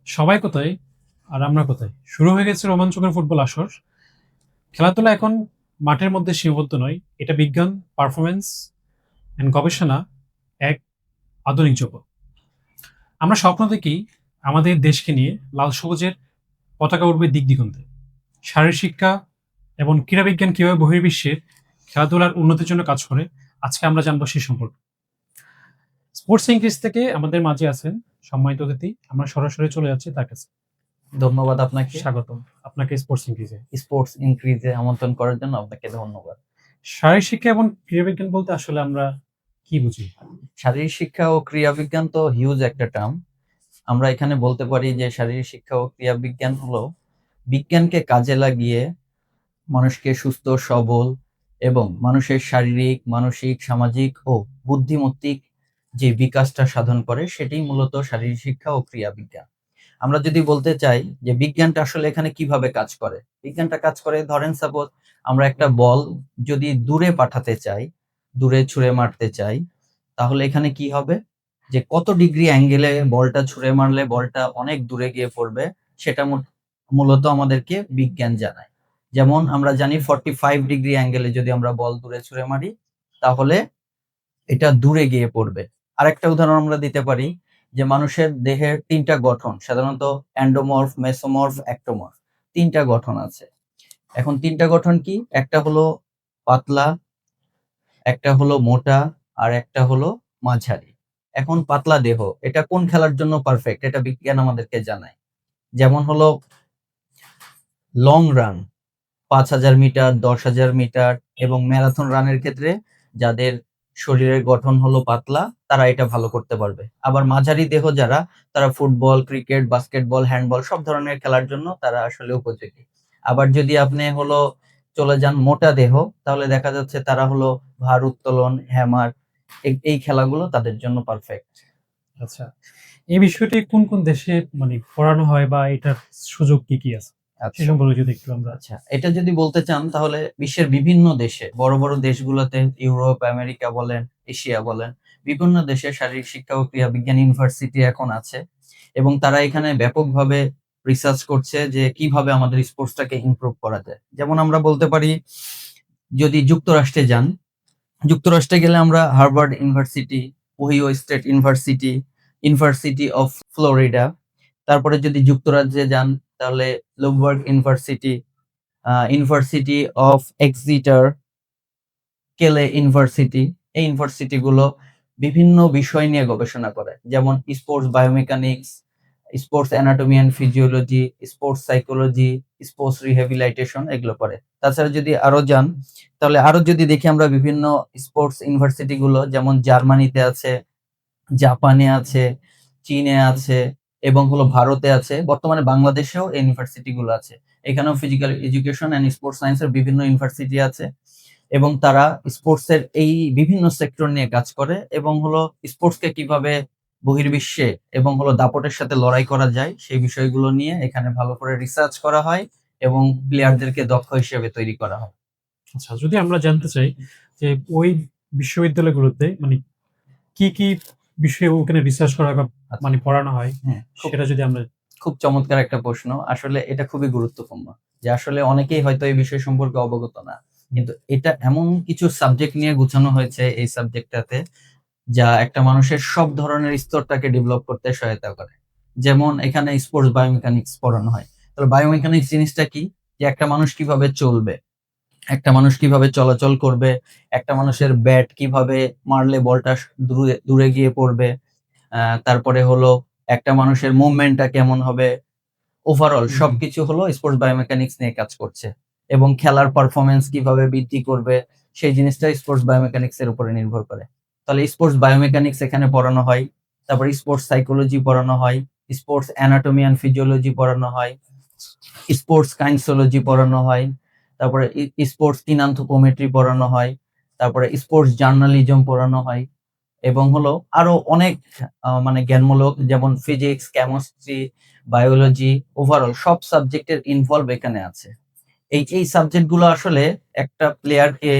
সবাই কোথায় আর আমরা কোথায়? শুরু হয়ে গেছে রোমাঞ্চকর ফুটবল আসর। খেলাধুলা এখন মাঠের মধ্যে সীমাবদ্ধ নয়, এটা বিজ্ঞান, পারফরমেন্স অ্যান্ড গবেষণা এক আধুনিক জগৎ। আমরা স্বপ্ন দেখি আমাদের দেশকে নিয়ে লাল সবুজের পতাকা উড়বে দিক দিগন্তে। শারীরিক শিক্ষা এবং ক্রীড়াবিজ্ঞান কিভাবে বহির্বিশ্বের খেলাধুলার উন্নতির জন্য কাজ করে, আজকে আমরা জানবো সেই সম্পর্কে। স্পোর্টস ইংলিশ থেকে আমাদের মাঝে আছেন সম্মানিত অতিথি। আমরা সরাসরি চলে যাচ্ছি তার কাছে। ধন্যবাদ আপনাকে। স্বাগতম আপনাকে স্পোর্টস ইংলিশে। স্পোর্টস ইনক্রিজে আমন্ত্রণ করার জন্য আপনাকে ধন্যবাদ। শারীরিক শিক্ষা এবং ক্রীড়াবিজ্ঞান বলতে আসলে আমরা কি বুঝি? শারীরিক শিক্ষা ও ক্রীড়া বিজ্ঞান তো হিউজ একটা টার্ম। আমরা এখানে বলতে পারি যে শারীরিক শিক্ষা ও ক্রীড়া বিজ্ঞান হলো বিজ্ঞানকে কাজে লাগিয়ে মানুষকে সুস্থ, সবল এবং মানুষের শারীরিক, মানসিক, সামাজিক ও বুদ্ধিমত্তিক যে বিকাশটা সাধন করে সেটাই মূলত শারীরিক শিক্ষা ও ক্রীড়া বিজ্ঞান। আমরা যদি বলতে চাই যে বিজ্ঞানটা আসলে এখানে কিভাবে কাজ করে, বিজ্ঞানটা কাজ করে ধরেন সাপোজ আমরা একটা বল যদি দূরে পাঠাতে চাই, দূরে ছুঁড়ে মারতে চাই, তাহলে এখানে কি হবে যে কত ডিগ্রি অ্যাঙ্গেলে বলটা ছুঁড়ে মারলে বলটা অনেক দূরে গিয়ে পড়বে, সেটা মূলত আমাদেরকে বিজ্ঞান জানায়। যেমন আমরা জানি 45 ডিগ্রি অ্যাঙ্গেলে যদি আমরা বল দূরে ছুঁড়ে মারি তাহলে এটা দূরে গিয়ে পড়বে। আরেকটা উদাহরণ আমরা দিতে পারি যে মানুষের দেহের ৩ টা গঠন, সাধারণত এন্ডোমর্ফ, মেসোমর্ফ, একটোমর্ফ ৩ টা গঠন আছে। এখন ৩ টা গঠন কি? একটা হলো পাতলা, একটা হলো মোটা, আর একটা হলো মাঝারি। এখন পাতলা দেহ এটা কোন খেলার জন্য পারফেক্ট? এটা বিজ্ঞান আমাদেরকে জানায়। যেমন হলো লং রান ৫,০০০ মিটার, ১০,০০০ মিটার এবং ম্যারাথন রানের ক্ষেত্রে যাদের শরীরের গঠন হলো পাতলা তারা এটা ভালো করতে পারবে। আবার মাঝারি দেহ যারা, তারা ফুটবল, ক্রিকেট, বাস্কেটবল, হ্যান্ডবল সব ধরনের খেলার জন্য তারা আসলে উপযোগী। আবার যদি আপনি হলো চলে যান মোটা দেহ, তাহলে দেখা যাচ্ছে তারা হলো ভার উত্তোলন, হ্যামার এই খেলাগুলো তাদের জন্য পারফেক্ট। আচ্ছা, এই বিষয়টি কোন কোন দেশে মানে পড়ানো হয় বা এটার সুযোগ কি কি আছে সে আচ্ছা সম্পর্কে যদি একটু আমরা। আচ্ছা, এটা যদি বলতে চান তাহলে বিশ্বের বিভিন্ন দেশে, বড় বড় দেশগুলোতে, ইউরোপ, আমেরিকা বলেন, এশিয়া বলেন, বিভিন্ন দেশে শারীরিক শিক্ষা ও ক্রীড়া বিজ্ঞান ইউনিভার্সিটি এখন আছে এবং তারা এখানে ব্যাপকভাবে রিসার্চ করছে যে কিভাবে আমাদের স্পোর্টসটাকে ইমপ্রুভ করা যায়। যেমন আমরা বলতে পারি যদি যুক্তরাষ্ট্রে যান, যুক্তরাষ্ট্রে গেলে আমরা Harvard university, Ohio state university, university of Florida, তারপরে যদি যুক্তরাজ্যে যান তাহলে লোমবার্গ ইউনিভার্সিটি, ইউনিভার্সিটি অফ এক্সিটার, কেলে ইউনিভার্সিটি, এই ইউনিভার্সিটি গুলো বিভিন্ন বিষয় নিয়ে গবেষণা করে, যেমন sports biomechanics, sports anatomy and physiology, sports psychology, sports rehabilitation এগুলো করে। তাছাড়া যদি আরো যান তাহলে আরো যদি দেখি আমরা বিভিন্ন স্পোর্টস ইউনিভার্সিটি গুলো যেমন জার্মানিতে আছে, জাপানে আছে, চীনে আছে এবং হলো ভারতে আছে। বর্তমানে বাংলাদেশেও এই ইউনিভার্সিটি গুলো আছে। এখানেও ফিজিক্যাল এডুকেশন অ্যান্ড স্পোর্টস সায়েন্সের বিভিন্ন ইউনিভার্সিটি আছে এবং তারা স্পোর্টস এর এই বিভিন্ন সেক্টর নিয়ে কাজ করে এবং হলো স্পোর্টসকে কিভাবে বহির্বিশ্বে এবং হলো দাপটের সাথে লড়াই করা যায় সেই বিষয়গুলো নিয়ে এখানে ভালো করে রিসার্চ করা হয় এবং প্লেয়ারদেরকে দক্ষ হিসেবে তৈরি করা হয়। আচ্ছা, যদি আমরা জানতে চাই যে ওই বিশ্ববিদ্যালয়গুলোতে মানে কি কি বিষয়ে ওখানে রিসার্চ করা হয় বা আচ্ছা, মানে পড়ানো হয়, হ্যাঁ, সেটা যদি আমরা। খুব চমৎকার একটা প্রশ্ন। আসলে এটা খুবই গুরুত্বপূর্ণ। যে আসলে অনেকেই হয়তো এই বিষয় সম্পর্কে অবগত না। কিন্তু এটা এমন কিছু সাবজেক্ট নিয়ে গুছানো হয়েছে এই সাবজেক্টটাতে যা একটা মানুষের সব ধরনের স্তরটাকে ডেভেলপ করতে সহায়তা করে। যেমন এখানে স্পোর্টস বায়োমেকানিক্স পড়ানো হয়। তাহলে বায়োমেকানিক্স জিনিসটা কি? যে একটা মানুষ কিভাবে চলবে, একটা মানুষ কিভাবে চলাচল করবে, একটা মানুষের ব্যাট কিভাবে মারলে বলটা দূরে দূরে গিয়ে পড়বে। তারপরে হলো একটা মানুষের মুভমেন্টটা কেমন হবে, ওভারঅল সবকিছু হলো স্পোর্টস বায়োমেকানিক্স নিয়ে কাজ করছে এবং খেলার পারফরম্যান্স কিভাবে বৃদ্ধি করবে সেই জিনিসটা স্পোর্টস বায়োমেকানিক্স এর উপরে নির্ভর করে। তাহলে স্পোর্টস বায়োমেকানিক্স এখানে পড়ানো হয়, তারপর স্পোর্টস সাইকোলজি পড়ানো হয়, স্পোর্টস অ্যানাটমি অ্যান্ড ফিজিওলজি পড়ানো হয়, স্পোর্টস কাইন্সোলজি পড়ানো হয়, তারপরে স্পোর্টস কিনান্থোপোমেট্রি পড়ানো হয়, তারপরে স্পোর্টস জার্নালিজম পড়ানো হয় এবং হলো আরো অনেক মানে জ্ঞানমূলক যেমন ফিজিক্স, কেমিস্ট্রি, বায়োলজি, ওভারঅল সব সাবজেক্টের ইনভলভ এখানে আছে। এই সাবজেক্ট গুলো আসলে একটা প্লেয়ারকে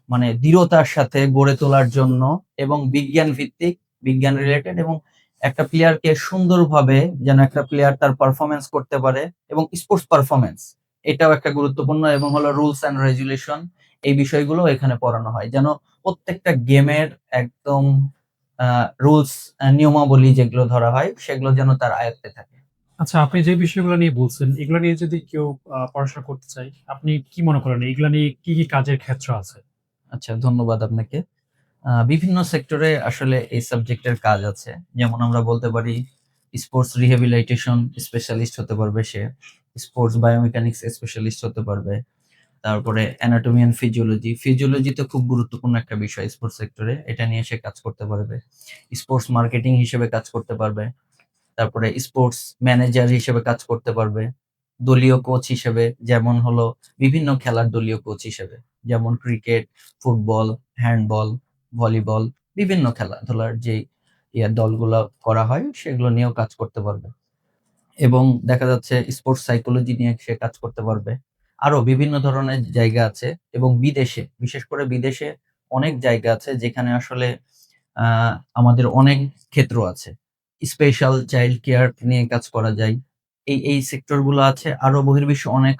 মানে দৃঢ়তার সাথে গড়ে তোলার জন্য এবং বিজ্ঞান ভিত্তিক, বিজ্ঞান রিলেটেড এবং একটা প্লেয়ারকে সুন্দরভাবে যেন একটা প্লেয়ার তার পারফরমেন্স করতে পারে, এবং স্পোর্টস পারফরমেন্স এটাও একটা গুরুত্বপূর্ণ, এবং হলো রুলস অ্যান্ড রেগুলেশন, এই বিষয়গুলো এখানে পড়ানো হয় যেন প্রত্যেকটা গেমের একদম রুলস নিয়মাবলী যেগুলো ধরা হয় সেগুলো যেন তার আয়ত্তে থাকে। আচ্ছা, আপনি যে বিষয়গুলো নিয়ে বলছেন, এগুলো নিয়ে যদি কেউ পড়াশোনা করতে চায়, আপনি কি মনে করেন এগুলা নিয়ে কি, কি কাজের ক্ষেত্র আছে? আচ্ছা, ধন্যবাদ আপনাকে। বিভিন্ন সেক্টরে আসলে এই সাবজেক্টের কাজ আছে। যেমন আমরা বলতে পারি স্পোর্টস রিহ্যাবিলিটেশন স্পেশালিস্ট হতে পারবে সে, স্পোর্টস বায়োমেকানিক্স স্পেশালিস্ট হতে পারবে। তারপরে অ্যানাটমি অ্যান্ড ফিজিওলজি। ফিজিওলজি তো খুব গুরুত্বপূর্ণ একটা বিষয় স্পোর্টস সেক্টরে। এটা নিয়ে সে কাজ করতে পারবে। স্পোর্টস মার্কেটিং হিসেবে কাজ করতে পারবে। তারপরে স্পোর্টস ম্যানেজার হিসেবে কাজ করতে পারবে। দলীয় কোচ হিসেবে, যেমন হলো বিভিন্ন খেলার দলীয় কোচ হিসেবে। যেমন ক্রিকেট, ফুটবল, হ্যান্ডবল, ভলিবল, বিভিন্ন খেলাধুলার যেই দলগুলা করা হয় সেগুলো নিয়েও কাজ করতে পারবে। এবং দেখা যাচ্ছে স্পোর্টস সাইকোলজি নিয়ে সে কাজ করতে পারবে। আরো বিভিন্ন ধরনের জায়গা আছে, এবং বিদেশে, বিশেষ করে বিদেশে অনেক জায়গা আছে যেখানে আসলে আ আমাদের অনেক ক্ষেত্র আছে। স্পেশাল চাইল্ড কেয়ার নিয়ে কাজ করা যায়। এই সেক্টর গুলো আছে। আরো বহির্বিশ্বে অনেক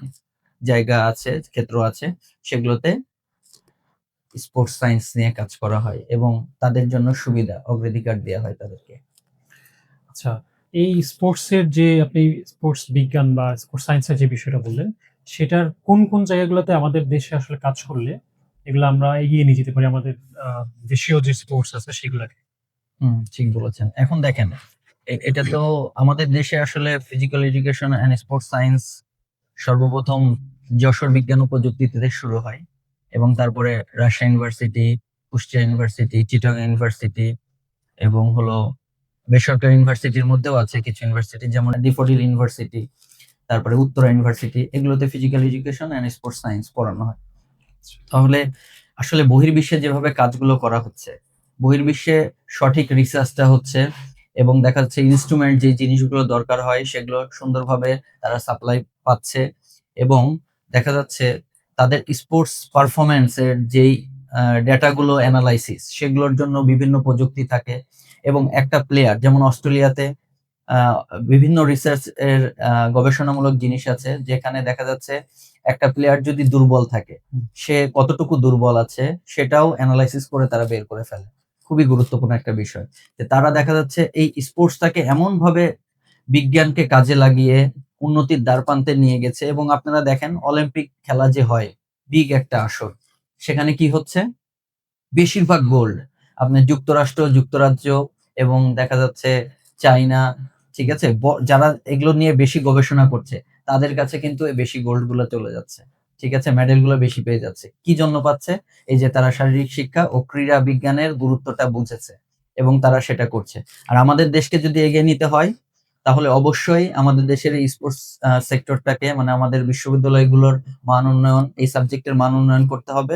জায়গা আছে, ক্ষেত্র আছে। সেগুলোতে স্পোর্টস সায়েন্স নিয়ে কাজ করা হয়, এবং তাদের জন্য সুবিধা, অগ্রাধিকার দেয়া হয় তাদেরকে। আচ্ছা, এই স্পোর্টস এর যে আপনি স্পোর্টস বিজ্ঞান বা স্পোর্টস সায়েন্স এর যে বিষয়টা বললেন, সেটার কোন, কোন জায়গাগুলোতে আমাদের দেশে আসলে কাজ করলে এগুলা আমরা এগিয়ে নিয়ে যেতে পারি আমাদের আ দেশীয় যে স্পোর্টস আছে সেগুলাকে? ঠিক বলেছেন। এখন দেখেন, এটা তো আমাদের দেশে আসলে physical education and sports science সর্বপ্রথম যশোর বিজ্ঞান ও প্রযুক্তি থেকে শুরু হয়, এবং তারপরে Rajshahi university, Kushtia university, Chittagong university, এবং হলো বেসরকারি ইউনিভার্সিটির মধ্যেও আছে কিছু ইউনিভার্সিটি, যেমন ড্যাফোডিল ইউনিভার্সিটি, তারপরে উত্তরা ইউনিভার্সিটি, এগুলোতে physical education and sports science পড়ানো হয়। তাহলে আসলে বহির্বিশ্বে যেভাবে কাজগুলো করা হচ্ছে, বহির্বিশ্বে সঠিক রিসার্চটা হচ্ছে, এবং দেখা যাচ্ছে ইনস্ট্রুমেন্ট যে জিনিসগুলো দরকার হয় সেগুলো সুন্দরভাবে তারা সাপ্লাই পাচ্ছে, এবং দেখা যাচ্ছে তাদের স্পোর্টস পারফরম্যান্স এর যেই ডেটাগুলো অ্যানালাইসিস সেগুলোর জন্য বিভিন্ন প্রযুক্তি থাকে, এবং একটা প্লেয়ার যেমন অস্ট্রেলিয়াতে আ বিভিন্ন রিসার্চ এর গবেষণামূলক জিনিস আছে যেখানে দেখা যাচ্ছে একটা প্লেয়ার যদি দুর্বল থাকে, সে কতটুকু দুর্বল আছে সেটাও এনালাইসিস করে তারা বের করে ফেলে। খুবই গুরুত্বপূর্ণ একটা বিষয়। যে তারা দেখা যাচ্ছে এই স্পোর্টসটাকে এমনভাবে বিজ্ঞানকে কাজে লাগিয়ে উন্নতির দ্বারপ্রান্তে নিয়ে গেছে, এবং আপনারা দেখেন অলিম্পিক খেলা যে হয়, বিগ একটা আসর। সেখানে কি হচ্ছে? বেশিরভাগ গোল্ড আপনার যুক্তরাষ্ট্র, যুক্তরাজ্য, এবং দেখা যাচ্ছে চাইনা, ঠিক আছে? যারা এগুলো নিয়ে বেশি গবেষণা করছে, তাদের কাছে কিন্তু এই বেশি গোল্ড গুলা চলে যাচ্ছে। ঠিক আছে? মেডেল গুলো বেশি পেয়ে যাচ্ছে। কি জন্য পাচ্ছে? এই যে তারা শারীরিক শিক্ষা ও ক্রীড়া বিজ্ঞানের গুরুত্বটা বুঝেছে, এবং তারা সেটা করছে। আর আমাদের দেশকে যদি এগিয়ে নিতে হয়, তাহলে অবশ্যই আমাদের দেশের এই স্পোর্টস সেক্টরটাকে, মানে আমাদের বিশ্ববিদ্যালয়গুলোর মান উন্নয়ন, এই সাবজেক্টের মান উন্নয়ন করতে হবে,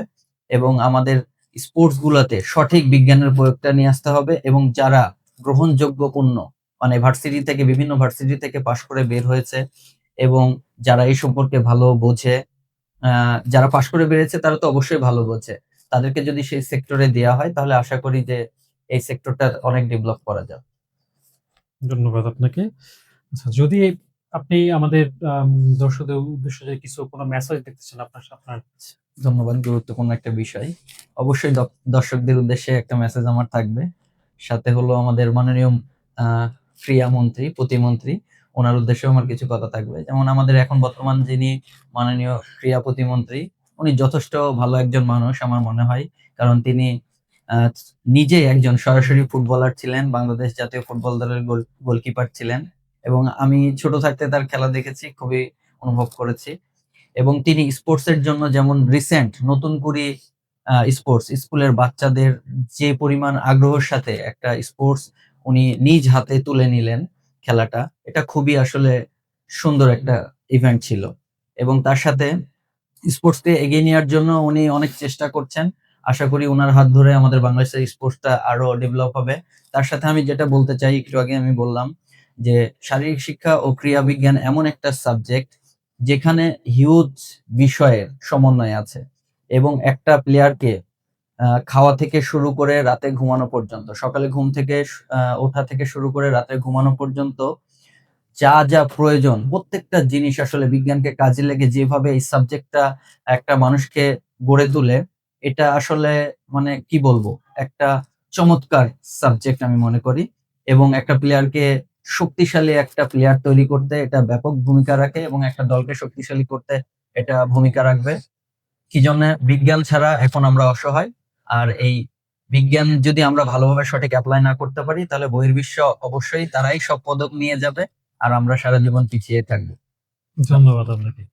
এবং আমাদের স্পোর্টস গুলাতে সঠিক বিজ্ঞানের প্রয়োগটা নিয়ে আসতে হবে, এবং যারা গ্রহণযোগ্যপূর্ণ, মানে ভার্সিটি থেকে, বিভিন্ন ভার্সিটি থেকে পাশ করে বের হয়েছে, এবং যারা এই সম্পর্কে ভালো বোঝে, যারা পাশ করে বেরিয়েছে তারা তো অবশ্যই ভালো বোঝে। তাদেরকে যদি সেই সেক্টরে দেয়া হয় তাহলে আশা করি যে এই সেক্টরটা অনেক ডেভেলপ করা যাবে। ধন্যবাদ আপনাকে। আচ্ছা, যদি আপনি আমাদের আম দর্শকদের উদ্দেশ্যে যদি কিছু কোনো মেসেজ দিতে চান আপনার ধন্যবাদ। গুরুত্বপূর্ণ একটা বিষয়। অবশ্যই দর্শকদের উদ্দেশ্যে একটা মেসেজ আমার থাকবে। সাথে হলো আমাদের মাননীয় আ ক্রীড়া মন্ত্রী, প্রতিমন্ত্রী, উনার উদ্দেশ্যেও আমার কিছু কথা থাকবে। যেমন আমাদের এখন বর্তমান যিনি মাননীয় ক্রীড়া প্রতিমন্ত্রী, উনি যথেষ্ট ভালো একজন মানুষ আমার মনে হয়। কারণ তিনি আ নিজেই একজন সরাসরি ফুটবলার ছিলেন। বাংলাদেশ জাতীয় ফুটবল দলের গোলকিপার ছিলেন, এবং আমি ছোট থাকতে তার খেলা দেখেছি, খুবই অনুভব করেছি। এবং তিনি স্পোর্টস এর জন্য যেমন রিসেন্ট নতুন করে স্পোর্টস স্কুলের বাচ্চাদের যে পরিমাণ আগ্রহের সাথে একটা স্পোর্টস উনি নিজ হাতে তুলে নিলেন খেলাটা, এটা খুবই আসলে সুন্দর একটা ইভেন্ট ছিল। এবং তার সাথে স্পোর্টসকে এগিয়ে নেওয়ার জন্য উনি অনেক চেষ্টা করছেন। আশা করি উনার হাত ধরে আমাদের বাংলাদেশের স্পোর্টসটা আরো ডেভেলপ হবে। তার সাথে আমি যেটা বলতে চাই, একটু আগে আমি বললাম যে শারীরিক শিক্ষা ও ক্রীড়া বিজ্ঞান এমন একটা সাবজেক্ট যেখানে হিউজ বিষয়ের সমন্বয় আছে, এবং একটা প্লেয়ারকে খাওয়া থেকে শুরু করে রাতে ঘুমানো পর্যন্ত, সকালে ঘুম থেকে ওঠা থেকে শুরু করে রাতে ঘুমানো পর্যন্ত যা যা প্রয়োজন প্রত্যেকটা জিনিস আসলে বিজ্ঞানকে কাজে লেগে যেভাবে এই সাবজেক্টটা একটা মানুষকে গড়ে তোলে, এটা আসলে মানে কি বলবো, একটা চমৎকার সাবজেক্ট আমি মনে করি। এবং একটা প্লেয়ারকে শক্তিশালী একটা প্লেয়ার তৈরি করতে এটা ব্যাপক ভূমিকা রাখে এবং একটা দলকে শক্তিশালী করতে এটা ভূমিকা রাখবে। কি জন্য বিজ্ঞান ছাড়া এখন আমরা অসহায়। আর এই বিজ্ঞান যদি আমরা ভালোভাবে সঠিক অ্যাপ্লাই না করতে পারি, তাহলে বহির্বিশ্ব অবশ্যই তারাই সব পদক নিয়ে যাবে আর আমরা সারা জীবন পিছিয়ে থাকবো। ধন্যবাদ আপনাকে।